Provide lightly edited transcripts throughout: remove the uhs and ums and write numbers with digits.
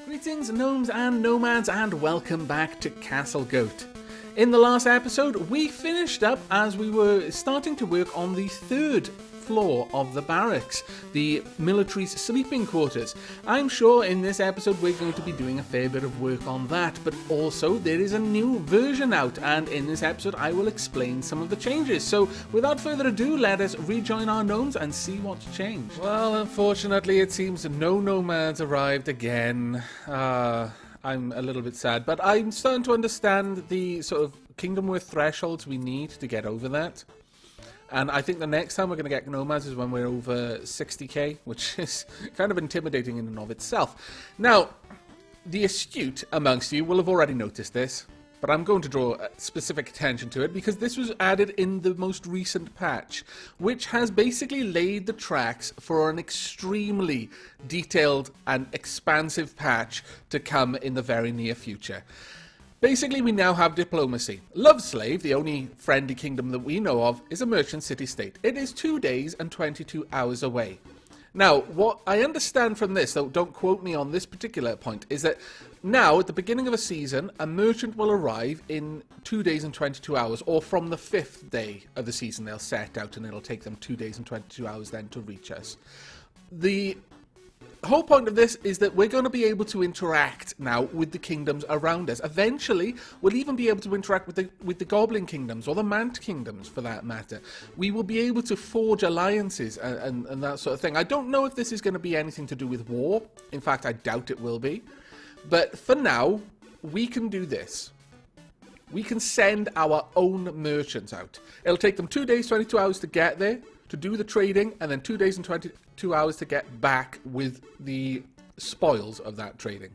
Greetings, gnomes and nomads, and welcome back to Castlegoat. In the last episode, we finished up as we were starting to work on the third floor of the barracks, the military's sleeping quarters. I'm sure in this episode we're going to be doing a fair bit of work on that, but also there is a new version out, and in this episode I will explain some of the changes. So without further ado, let us rejoin our gnomes and see what's changed. Well, unfortunately it seems no nomads arrived again. I'm a little bit sad, but I'm starting to understand the sort of kingdom worth thresholds we need to get over that. And I think the next time we're going to get nomads is when we're over 60k, which is kind of intimidating in and of itself. Now, the astute amongst you will have already noticed this, but I'm going to draw specific attention to it because this was added in the most recent patch, which has basically laid the tracks for an extremely detailed and expansive patch to come in the very near future. Basically, we now have diplomacy. Loveslave, the only friendly kingdom that we know of, is a merchant city-state. It is 2 days and 22 hours away. Now, what I understand from this, though don't quote me on this particular point, is that now, at the beginning of a season, a merchant will arrive in 2 days and 22 hours, or from the 5th day of the season they'll set out, and it'll take them 2 days and 22 hours then to reach us. The whole point of this is that we're going to be able to interact now with the kingdoms around us. Eventually, we'll even be able to interact with the Goblin kingdoms, or the Mant kingdoms for that matter. We will be able to forge alliances and that sort of thing. I don't know if this is going to be anything to do with war. In fact, I doubt it will be. But for now, we can do this. We can send our own merchants out. It'll take them 2 days, 22 hours to get there, to do the trading, and then 2 days and 22 hours to get back with the spoils of that trading.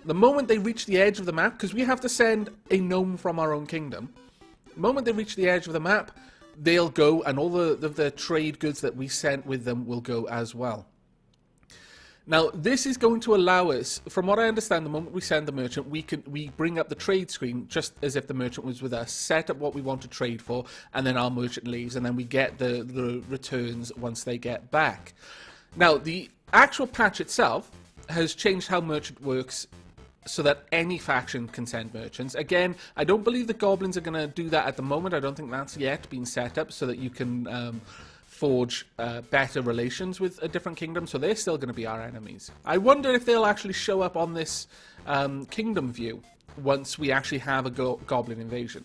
The moment they reach the edge of the map, because we have to send a gnome from our own kingdom, the moment they reach the edge of the map, they'll go, and all the trade goods that we sent with them will go as well. Now, this is going to allow us, from what I understand, the moment we send the merchant, we bring up the trade screen just as if the merchant was with us, set up what we want to trade for, and then our merchant leaves, and then we get the returns once they get back. Now, the actual patch itself has changed how merchant works so that any faction can send merchants. Again, I don't believe the goblins are going to do that at the moment. I don't think that's yet been set up so that you can forge better relations with a different kingdom, so they're still going to be our enemies. I wonder if they'll actually show up on this kingdom view once we actually have a goblin invasion.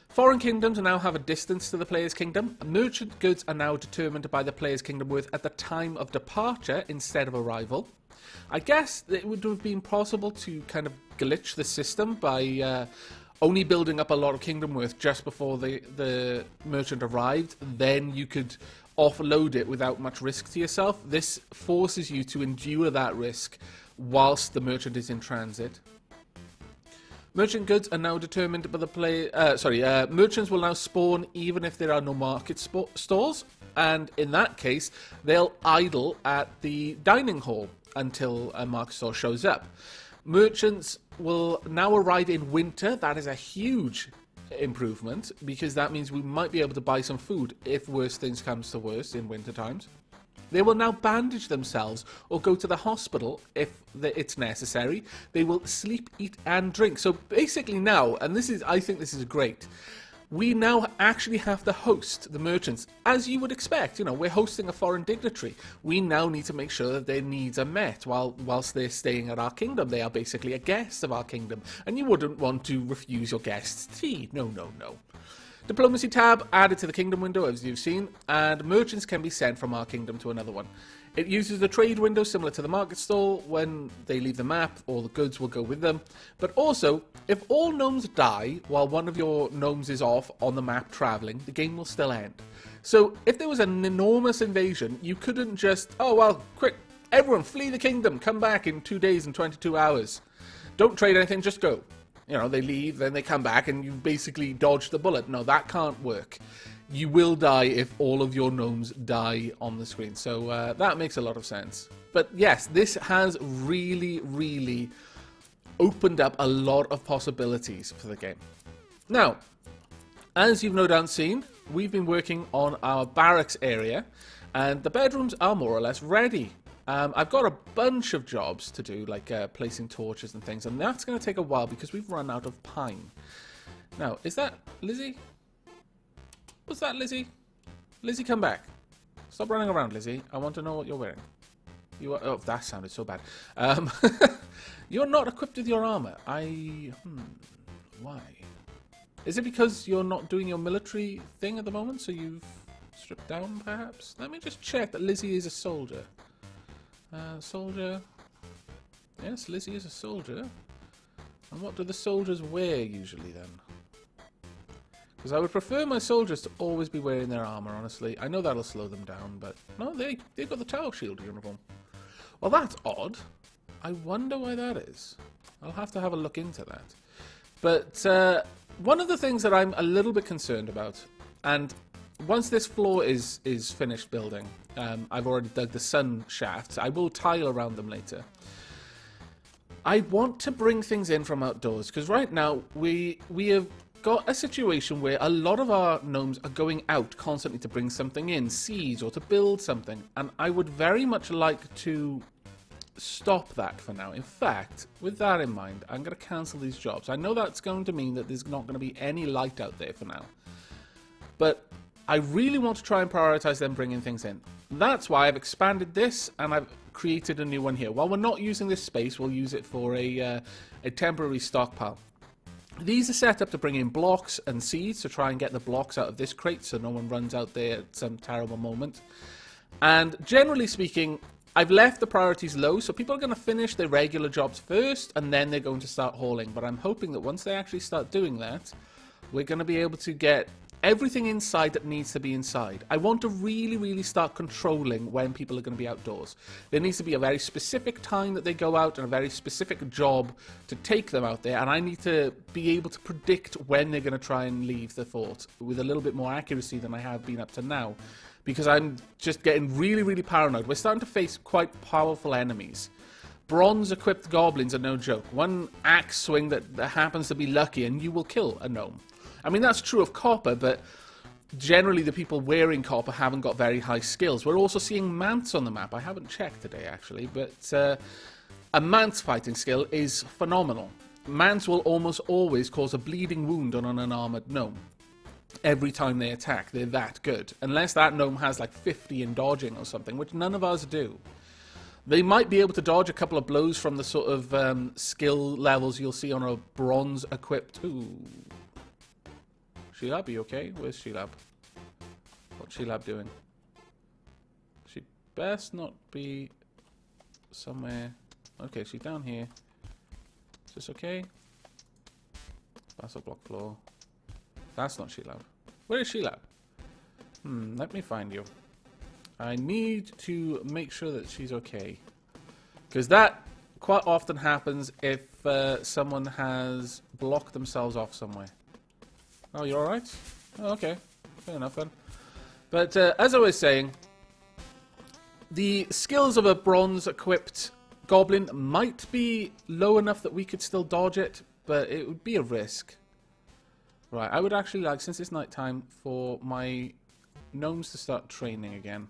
Foreign kingdoms now have a distance to the player's kingdom. Merchant goods are now determined by the player's kingdom worth at the time of departure instead of arrival. I guess it would have been possible to kind of glitch the system by only building up a lot of kingdom worth just before the merchant arrived. Then you could offload it without much risk to yourself. This forces you to endure that risk whilst the merchant is in transit. Merchant goods are now determined by the player. Merchants will now spawn even if there are no market stalls, and in that case, they'll idle at the dining hall until a market stall shows up. Merchants will now arrive in winter. That is a huge improvement because that means we might be able to buy some food if worse things comes to worse in winter times. They will now bandage themselves or go to the hospital if it's necessary. They will sleep, eat, and drink. So basically now, and I think this is great, we now actually have to host the merchants, as you would expect. You know, we're hosting a foreign dignitary. We now need to make sure that their needs are met whilst they're staying at our kingdom. They are basically a guest of our kingdom, and you wouldn't want to refuse your guests tea. No, no, no. Diplomacy tab added to the kingdom window, as you've seen, and merchants can be sent from our kingdom to another one. It uses the trade window similar to the market stall. When they leave the map, all the goods will go with them. But also, if all gnomes die while one of your gnomes is off on the map traveling, the game will still end. So if there was an enormous invasion, you couldn't just, oh well, quick, everyone flee the kingdom, come back in 2 days and 22 hours. Don't trade anything, just go. You know, they leave, then they come back, and you basically dodge the bullet. No, that can't work. You will die if all of your gnomes die on the screen. So that makes a lot of sense. But yes, this has really, really opened up a lot of possibilities for the game. Now, as you've no doubt seen, we've been working on our barracks area, and the bedrooms are more or less ready. I've got a bunch of jobs to do, like placing torches and things, and that's going to take a while because we've run out of pine. Now, is that Lizzie? What's that, Lizzie? Lizzie, come back. Stop running around, Lizzie. I want to know what you're wearing. You are, oh, that sounded so bad. You're not equipped with your armor. Why? Is it because you're not doing your military thing at the moment, so you've stripped down, perhaps? Let me just check that Lizzie is a soldier. Soldier. Yes, Lizzie is a soldier. And what do the soldiers wear, usually, then? Because I would prefer my soldiers to always be wearing their armor, honestly. I know that'll slow them down, but... No, they've got the Tower Shield uniform. Well, that's odd. I wonder why that is. I'll have to have a look into that. But one of the things that I'm a little bit concerned about, and once this floor is finished building, I've already dug the sun shafts. I will tile around them later. I want to bring things in from outdoors, because right now we have got a situation where a lot of our gnomes are going out constantly to bring something in, seeds, or to build something, and I would very much like to stop that for now. In fact, with that in mind, I'm going to cancel these jobs. I know that's going to mean that there's not going to be any light out there for now, but I really want to try and prioritize them bringing things in. That's why I've expanded this, and I've created a new one here. While we're not using this space, we'll use it for a temporary stockpile. These are set up to bring in blocks and seeds to try and get the blocks out of this crate so no one runs out there at some terrible moment. And generally speaking, I've left the priorities low, so people are going to finish their regular jobs first, and then they're going to start hauling. But I'm hoping that once they actually start doing that, we're going to be able to get everything inside that needs to be inside. I want to really start controlling when people are going to be outdoors. There needs to be a very specific time that they go out and a very specific job to take them out there, and I need to be able to predict when they're going to try and leave the fort with a little bit more accuracy than I have been up to now, because I'm just getting really paranoid. We're starting to face quite powerful enemies. Bronze-equipped goblins are no joke. One axe swing that happens to be lucky and you will kill a gnome. I mean, that's true of copper, but generally the people wearing copper haven't got very high skills. We're also seeing mants on the map. I haven't checked today, actually, but a mant's fighting skill is phenomenal. Mants will almost always cause a bleeding wound on an unarmored gnome. Every time they attack, they're that good. Unless that gnome has like 50 in dodging or something, which none of us do. They might be able to dodge a couple of blows from the sort of skill levels you'll see on a bronze-equipped... Ooh. Sheelab, you okay? Where's Sheelab? What's Sheelab doing? She best not be somewhere... Okay, she's down here. Is this okay? Basalt block floor. That's not Sheelab. Where is Sheelab? Let me find you. I need to make sure that she's okay. Because that quite often happens if someone has blocked themselves off somewhere. Oh, you're alright? Oh, okay. Fair enough then. But as I was saying, the skills of a bronze-equipped goblin might be low enough that we could still dodge it, but it would be a risk. Right, I would actually like, since it's night time, for my gnomes to start training again.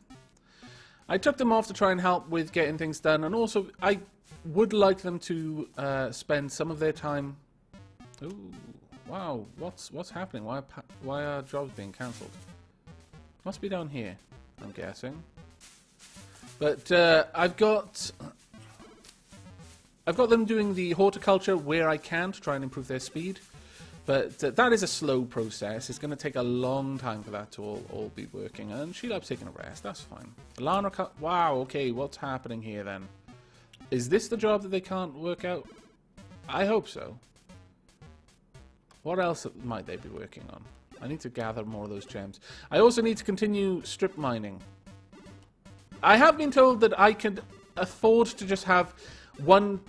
I took them off to try and help with getting things done, and also I would like them to spend some of their time... Ooh, wow, what's happening? Why are jobs being cancelled? Must be down here, I'm guessing. But I've got them doing the horticulture where I can to try and improve their speed. But that is a slow process. It's going to take a long time for that to all be working. And Sheelab's taking a rest. That's fine. Lana, wow, okay, what's happening here then? Is this the job that they can't work out? I hope so. What else might they be working on? I need to gather more of those gems. I also need to continue strip mining. I have been told that I could afford to just have one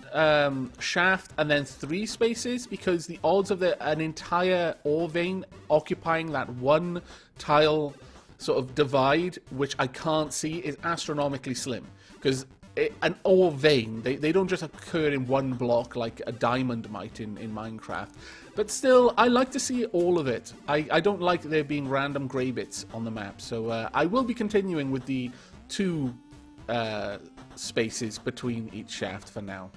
shaft and then 3 spaces, because the odds of an entire ore vein occupying that one tile sort of divide, which I can't see, is astronomically slim. Because an ore vein, they don't just occur in one block like a diamond might in Minecraft. But still, I like to see all of it. I don't like there being random grey bits on the map. So I will be continuing with the 2 spaces between each shaft for now.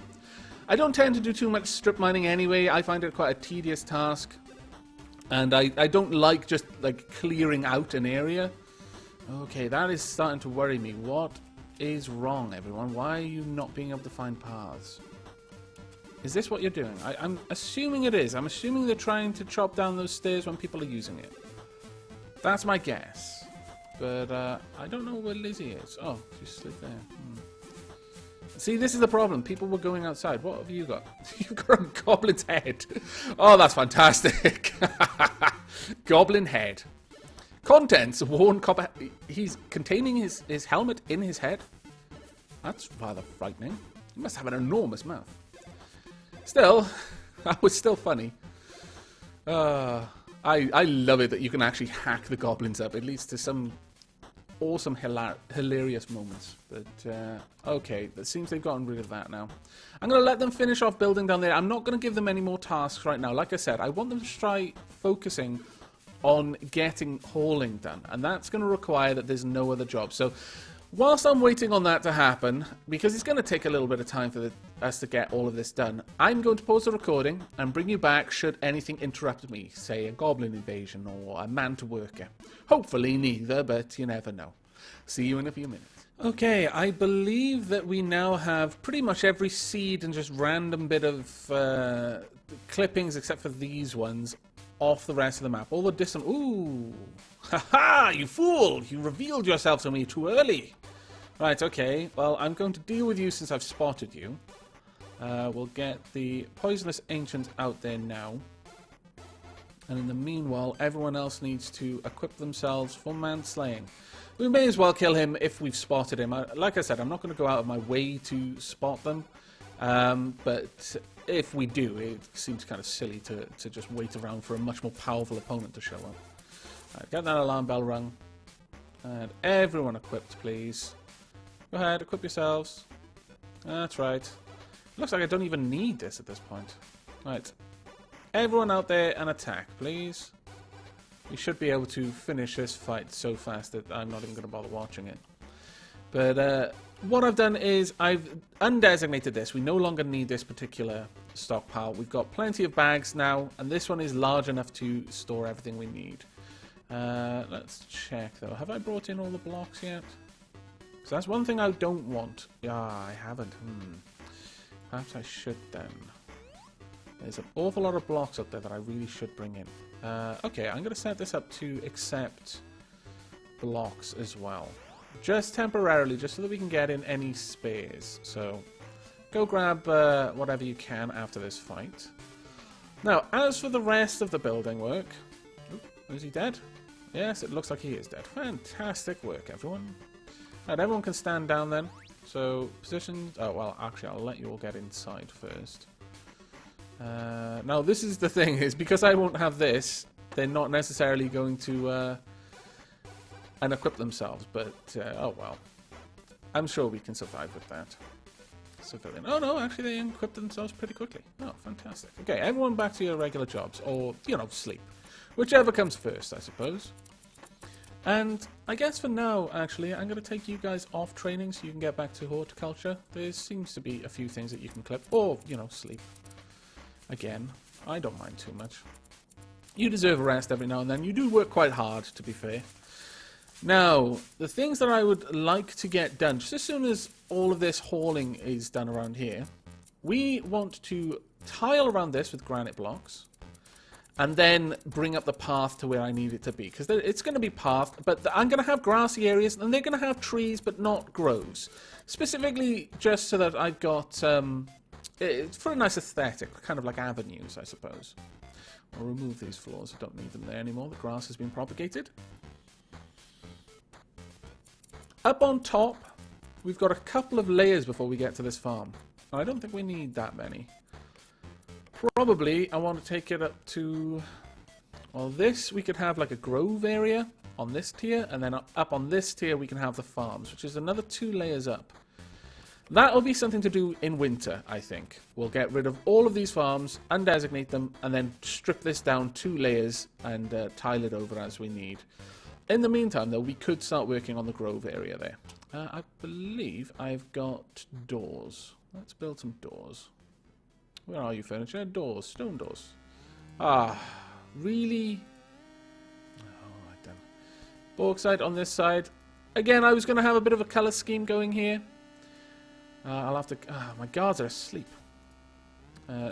I don't tend to do too much strip mining anyway. I find it quite a tedious task. And I don't like just like clearing out an area. Okay, that is starting to worry me. What is wrong, everyone? Why are you not being able to find paths? Is this what you're doing? I'm assuming it is. I'm assuming they're trying to chop down those stairs when people are using it. That's my guess. But I don't know where Lizzie is. Oh, she slid there. See, this is the problem. People were going outside. What have you got? You've got a goblin's head. Oh, that's fantastic. Goblin head. Contents, worn copper. He's containing his helmet in his head. That's rather frightening. He must have an enormous mouth. Still, that was still funny. I love it that you can actually hack the goblins up. It leads to some awesome, hilarious moments. But, okay, it seems they've gotten rid of that now. I'm going to let them finish off building down there. I'm not going to give them any more tasks right now. Like I said, I want them to try focusing on getting hauling done. And that's going to require that there's no other job. So, whilst I'm waiting on that to happen, because it's going to take a little bit of time for us to get all of this done, I'm going to pause the recording and bring you back should anything interrupt me, say a goblin invasion or a man-to-worker. Hopefully neither, but you never know. See you in a few minutes. Okay, I believe that we now have pretty much every seed and just random bit of clippings, except for these ones, off the rest of the map. All the distant... Ooh! Ha-ha! You fool! You revealed yourself to me too early! Right, okay. Well, I'm going to deal with you since I've spotted you. We'll get the Poisonous Ancient out there now. And in the meanwhile, everyone else needs to equip themselves for manslaying. We may as well kill him if we've spotted him. Like I said, I'm not going to go out of my way to spot them. But if we do, it seems kind of silly to just wait around for a much more powerful opponent to show up. Right, get that alarm bell rung. And everyone equipped, please. Go ahead, equip yourselves. That's right. Looks like I don't even need this at this point. Right. Everyone out there and attack, please. We should be able to finish this fight so fast that I'm not even going to bother watching it. But what I've done is I've undesignated this. We no longer need this particular stockpile. We've got plenty of bags now, and this one is large enough to store everything we need. Let's check, though. Have I brought in all the blocks yet? So that's one thing I don't want. Yeah, I haven't. Perhaps I should then. There's an awful lot of blocks up there that I really should bring in. Okay, I'm going to set this up to accept blocks as well. Just temporarily, just so that we can get in any spares. So, go grab whatever you can after this fight. Now, as for the rest of the building work... Is he dead? Yes, it looks like he is dead. Fantastic work, everyone. Right, everyone can stand down then. So, positions... Oh, well, actually, I'll let you all get inside first. Now, this is the thing, is because I won't have this, they're not necessarily going to unequip themselves, but, oh well. I'm sure we can survive with that. Civilian. Oh no, actually they equipped themselves pretty quickly. Oh, fantastic. Okay, everyone back to your regular jobs, or, you know, sleep. Whichever comes first, I suppose. And I guess for now, actually, I'm going to take you guys off training so you can get back to horticulture. There seems to be a few things that you can clip, or, you know, sleep. Again, I don't mind too much. You deserve a rest every now and then. You do work quite hard, to be fair. Now, the things that I would like to get done, just as soon as all of this hauling is done around here, we want to tile around this with granite blocks, and then bring up the path to where I need it to be. Because it's going to be pathed, but I'm going to have grassy areas, and they're going to have trees, but not groves. Specifically, just so that I've got... it's for a nice aesthetic, kind of like avenues, I suppose. I'll remove these floors. I don't need them there anymore. The grass has been propagated. Up on top, we've got a couple of layers before we get to this farm. And I don't think we need that many. Probably, I want to take it up to... Well, this, we could have like a grove area on this tier. And then up on this tier, we can have the farms, which is another 2 layers up. That'll be something to do in winter, I think. We'll get rid of all of these farms, undesignate them, and then strip this down 2 layers and tile it over as we need. In the meantime, though, we could start working on the grove area there. I believe I've got doors. Let's build some doors. Where are you, furniture? Doors. Stone doors. Ah, really? Oh, right then. Bauxite on this side. Again, I was going to have a bit of a colour scheme going here. I'll have to... my guards are asleep.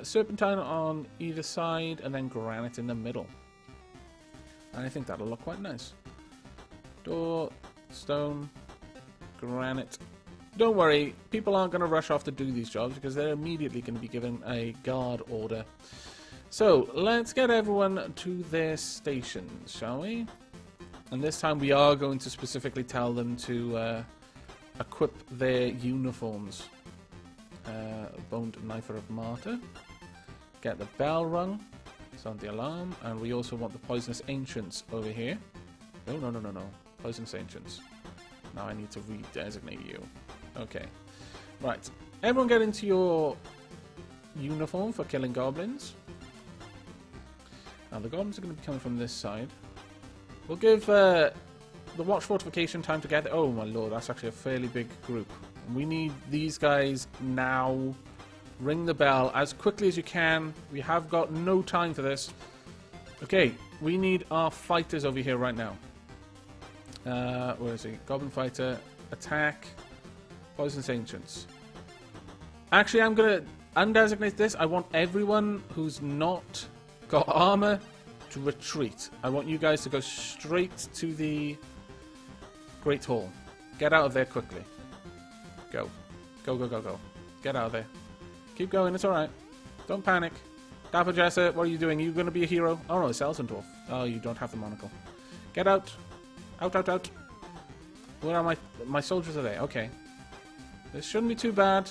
Serpentine on either side, and then granite in the middle. And I think that'll look quite nice. Door, stone, granite. Don't worry, people aren't going to rush off to do these jobs because they're immediately going to be given a guard order. So, let's get everyone to their stations, shall we? And this time we are going to specifically tell them to equip their uniforms. Boned Knifer of Martyr. Get the bell rung. Sound the alarm. And we also want the Poisonous Ancients over here. No, no, no, no, no. Poisonous Ancients. Now I need to redesignate you. Okay. Right. Everyone get into your uniform for killing goblins. Now the goblins are going to be coming from this side. We'll give the Watch Fortification time to get... Oh my lord, that's actually a fairly big group. We need these guys now. Ring the bell as quickly as you can. We have got no time for this. Okay, we need our fighters over here right now. Where is he? Goblin fighter. Attack. Poisonous Ancients. Actually, I'm going to undesignate this. I want everyone who's not got armor to retreat. I want you guys to go straight to the Great Hall. Get out of there quickly. Go. Go, go, go, go. Get out of there. Keep going, it's alright. Don't panic. Dapper Jesser, what are you doing? Are you going to be a hero? Oh no, it's Elsendorf. Oh, you don't have the monocle. Get out. Out, out, out. Where are my soldiers? Are there? Okay. This shouldn't be too bad.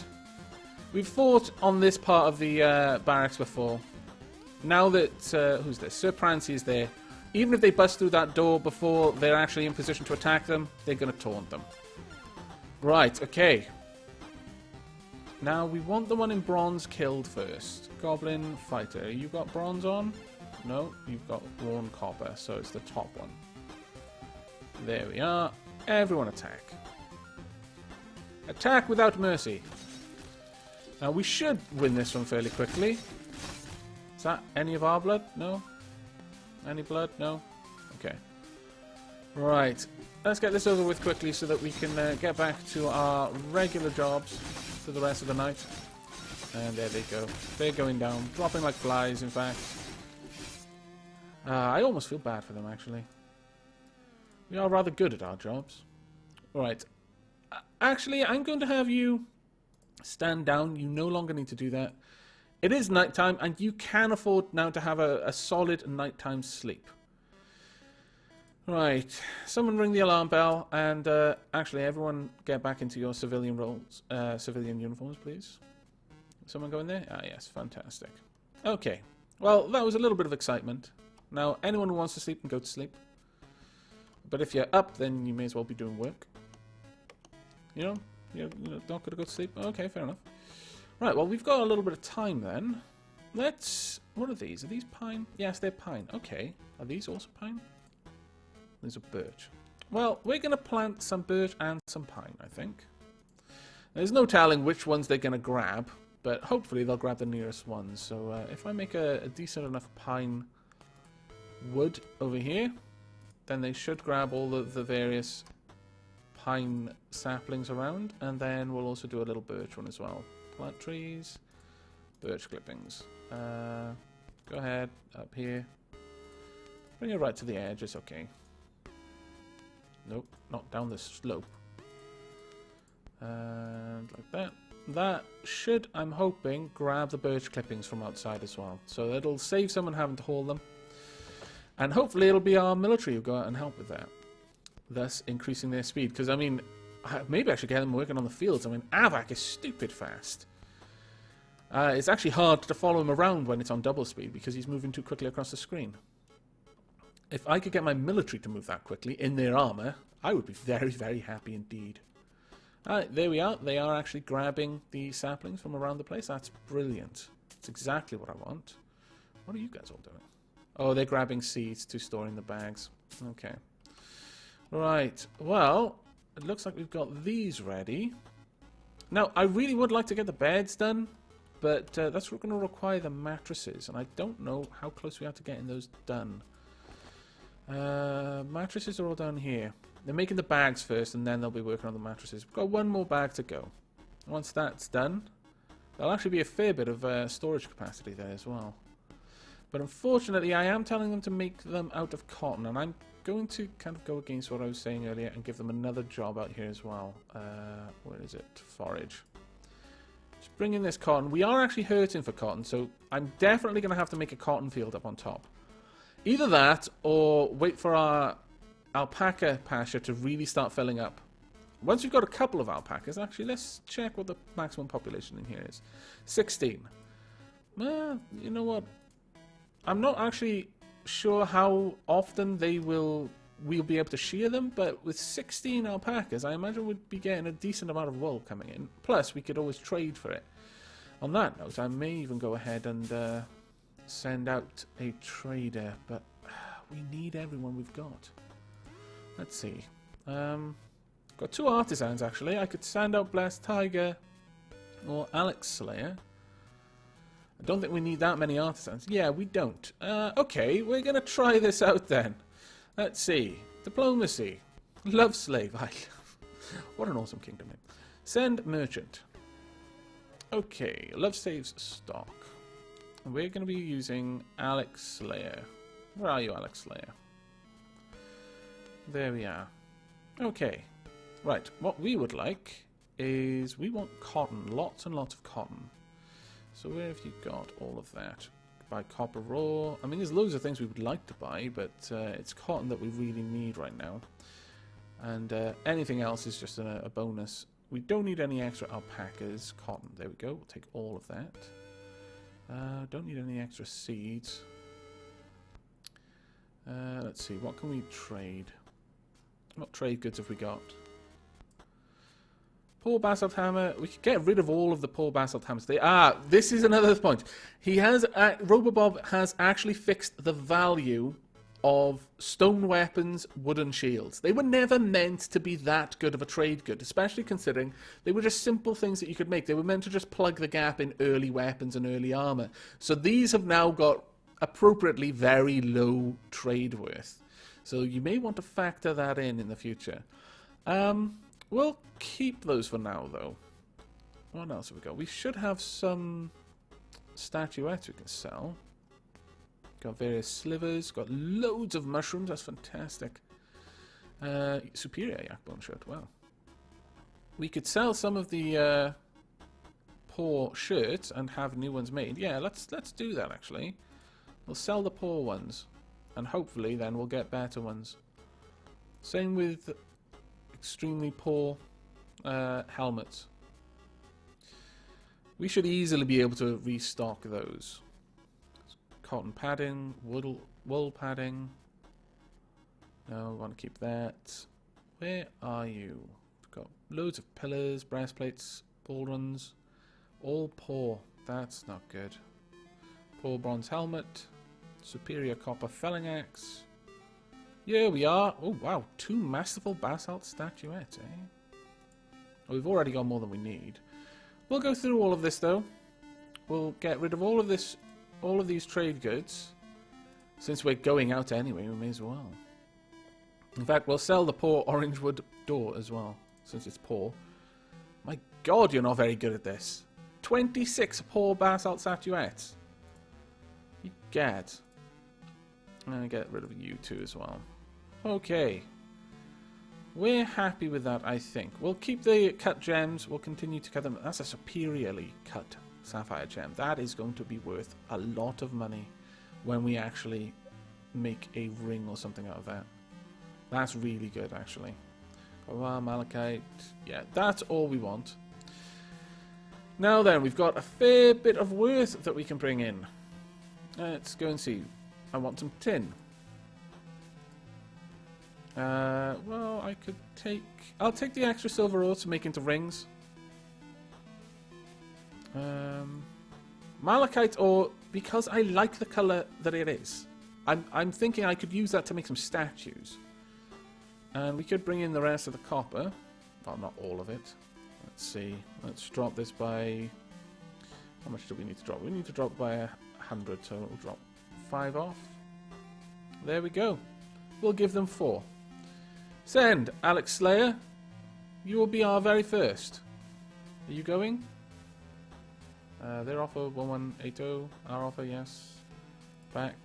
We've fought on this part of the barracks before. Now that, who's this? Sir Prancy is there. Even if they bust through that door before they're actually in position to attack them, they're going to taunt them. Right, okay. Now, we want the one in bronze killed first. Goblin fighter. You got bronze on? No, you've got worn copper, so it's the top one. There we are. Everyone attack. Attack without mercy. Now, we should win this one fairly quickly. Is that any of our blood? No? Any blood? No? Okay. Right. Let's get this over with quickly so that we can get back to our regular jobs for the rest of the night. And there they go. They're going down. Dropping like flies, in fact. I almost feel bad for them, actually. We are rather good at our jobs. Right. Actually, I'm going to have you stand down. You no longer need to do that. It is nighttime, and you can afford now to have a solid nighttime sleep. Right, someone ring the alarm bell, and actually everyone get back into your civilian roles, civilian uniforms, please. Someone go in there? Ah, yes, fantastic. Okay, well, that was a little bit of excitement. Now, anyone who wants to sleep can go to sleep. But if you're up, then you may as well be doing work. You know, you're not going to go to sleep? Okay, fair enough. Right, well, we've got a little bit of time then. Let's... What are these? Are these pine? Yes, they're pine. Okay. Are these also pine? These are birch. Well, we're going to plant some birch and some pine, I think. There's no telling which ones they're going to grab, but hopefully they'll grab the nearest ones. So if I make a decent enough pine wood over here, then they should grab all the various pine saplings around, and then we'll also do a little birch one as well. Plant trees, birch clippings. Go ahead, up here. Bring it right to the edge, it's okay. Nope, not down the slope. And like that. That should, I'm hoping, grab the birch clippings from outside as well. So it'll save someone having to haul them. And hopefully it'll be our military who go out and help with that. Thus increasing their speed. Because, I mean, maybe I should get them working on the fields. I mean, Aavak is stupid fast. It's actually hard to follow him around when it's on double speed because he's moving too quickly across the screen. If I could get my military to move that quickly in their armor, I would be very, very happy indeed. Alright, there we are. They are actually grabbing the saplings from around the place. That's brilliant. That's exactly what I want. What are you guys all doing? Oh, they're grabbing seeds to store in the bags. Okay. Right, well, it looks like we've got these ready. Now, I really would like to get the beds done, but that's going to require the mattresses, and I don't know how close we are to getting those done. Mattresses are all down here. They're making the bags first, and then they'll be working on the mattresses. We've got one more bag to go. Once that's done, there'll actually be a fair bit of storage capacity there as well. But unfortunately, I am telling them to make them out of cotton, and I'm going to kind of go against what I was saying earlier and give them another job out here as well. Where is it? Forage. Just bring in this cotton. We are actually hurting for cotton, so I'm definitely going to have to make a cotton field up on top. Either that, or wait for our alpaca pasture to really start filling up. Once we've got a couple of alpacas, actually, let's check what the maximum population in here is. 16. Well, you know what? I'm not actually sure how often we'll be able to shear them, but with 16 alpacas, I imagine we'd be getting a decent amount of wool coming in. Plus, we could always trade for it. On that note, I may even go ahead and send out a trader, but we need everyone we've got. Let's see. Got 2 artisans, actually. I could send out Blessed Tiger or Alex Slayer. I don't think we need that many artisans. Yeah, we don't. Okay, we're going to try this out then. Let's see. Diplomacy. Loveslave. What an awesome kingdom name. Send merchant. Okay, Loveslave's stock. We're going to be using Alex Slayer. Where are you, Alex Slayer? There we are. Okay. Right, what we would like is we want cotton. Lots and lots of cotton. So where have you got all of that? Buy copper raw. I mean, there's loads of things we would like to buy, but it's cotton that we really need right now. And anything else is just a bonus. We don't need any extra alpacas. Cotton. There we go. We'll take all of that. Don't need any extra seeds. Let's see. What can we trade? What trade goods have we got? Poor basalt hammer. We could get rid of all of the poor basalt hammers. This is another point. He has Robobob has actually fixed the value of stone weapons, wooden shields. They were never meant to be that good of a trade good, especially considering they were just simple things that you could make. They were meant to just plug the gap in early weapons and early armor. So these have now got appropriately very low trade worth. So you may want to factor that in the future. We'll keep those for now, though. What else have we got? We should have some statuettes we can sell. Got various slivers. Got loads of mushrooms. That's fantastic. Superior yakbone shirt. Wow. We could sell some of the poor shirts and have new ones made. Yeah, let's do that, actually. We'll sell the poor ones. And hopefully, then, we'll get better ones. Same with extremely poor helmets. We should easily be able to restock those. Cotton padding, wool padding. No, we want to keep that. Where are you? We've got loads of pillars, breastplates, pauldrons. All poor. That's not good. Poor bronze helmet. Superior copper felling axe. Here we are. Oh, wow. 2 masterful basalt statuettes, eh? Well, we've already got more than we need. We'll go through all of this, though. We'll get rid of all of these trade goods. Since we're going out anyway, we may as well. In fact, we'll sell the poor orange wood door as well, since it's poor. My God, you're not very good at this. 26 poor basalt statuettes. You gad. I'm going to get rid of you two as well. Okay. We're happy with that, I think. We'll keep the cut gems. We'll continue to cut them. That's a superiorly cut sapphire gem. That is going to be worth a lot of money when we actually make a ring or something out of that. That's really good, actually. Malachite. Yeah, that's all we want. Now then, we've got a fair bit of worth that we can bring in. Let's go and see. I want some tin. Well, I could take... I'll take the extra silver ore to make into rings. Malachite ore, because I like the colour that it is. I'm thinking I could use that to make some statues. And we could bring in the rest of the copper. Well, not all of it. Let's see. Let's drop this by... How much do we need to drop? We need to drop by 100, so we'll drop 5 off. There we go. We'll give them 4. Send, Alex Slayer. You will be our very first. Are you going? Their offer 1180. Our offer, yes. Back.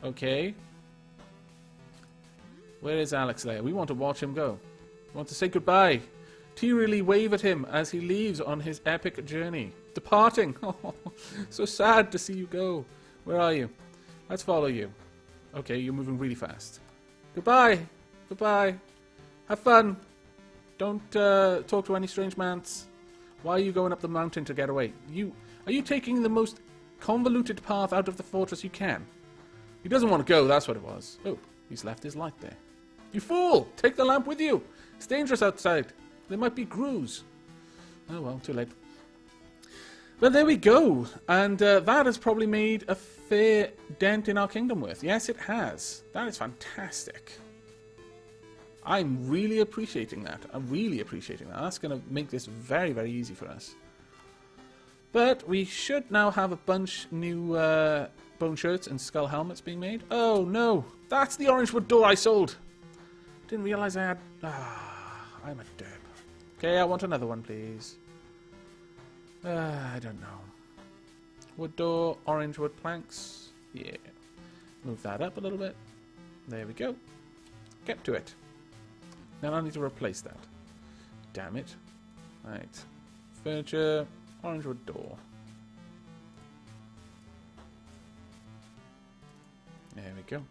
Okay. Where is Alex Slayer? We want to watch him go. We want to say goodbye. Tearily wave at him as he leaves on his epic journey. Departing. Oh, so sad to see you go. Where are you? Let's follow you. Okay, you're moving really fast. Goodbye. Goodbye. Have fun. Don't talk to any strange mans. Why are you going up the mountain to get away? Are you taking the most convoluted path out of the fortress you can? He doesn't want to go, that's what it was. Oh, he's left his light there. You fool! Take the lamp with you! It's dangerous outside. There might be grooves. Oh well, too late. But there we go. And that has probably made a fair dent in our kingdom worth. Yes, it has. That is fantastic. I'm really appreciating that. I'm really appreciating that. That's going to make this very, very easy for us. But we should now have a bunch new bone shirts and skull helmets being made. Oh no, that's the orange wood door I sold. Didn't realize I had... I'm a derp. Okay, I want another one, please. I don't know. Wood door, orange wood planks. Yeah. Move that up a little bit. There we go. Get to it. Now I need to replace that. Damn it. Right. Furniture, orange wood door. There we go.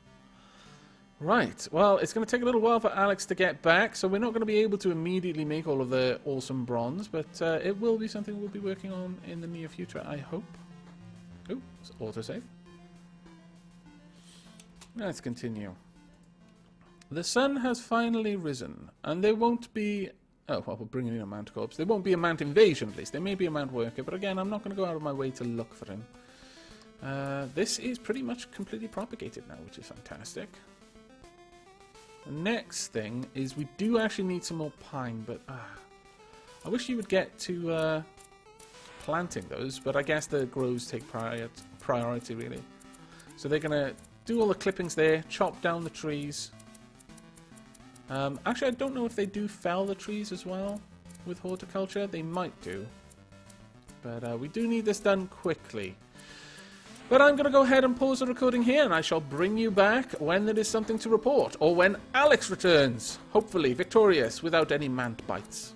Right, well, it's going to take a little while for Alex to get back, so we're not going to be able to immediately make all of the awesome bronze, but it will be something we'll be working on in the near future, I hope. Oh, it's autosave. Let's continue. The sun has finally risen, and there won't be... Oh, well, we're bringing in a Mount Corps. There won't be a Mount Invasion, at least. There may be a Mount Worker, but again, I'm not going to go out of my way to look for him. This is pretty much completely propagated now, which is fantastic. The next thing is we do actually need some more pine, but I wish you would get to planting those, but I guess the groves take priority, really. So they're going to do all the clippings there, chop down the trees. Actually, I don't know if they do fell the trees as well with horticulture. They might do. But we do need this done quickly. But I'm going to go ahead and pause the recording here, and I shall bring you back when there is something to report, or when Alex returns, hopefully victorious without any mant bites.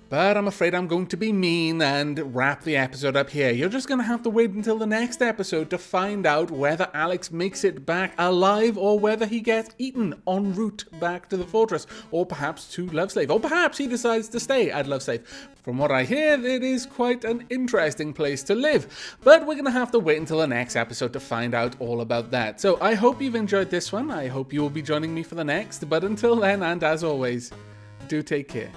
But I'm afraid I'm going to be mean and wrap the episode up here. You're just going to have to wait until the next episode to find out whether Alex makes it back alive or whether he gets eaten en route back to the fortress, or perhaps to Loveslave, or perhaps he decides to stay at Loveslave. From what I hear, it is quite an interesting place to live, but we're going to have to wait until the next episode to find out all about that. So I hope you've enjoyed this one. I hope you will be joining me for the next, but until then, and as always, do take care.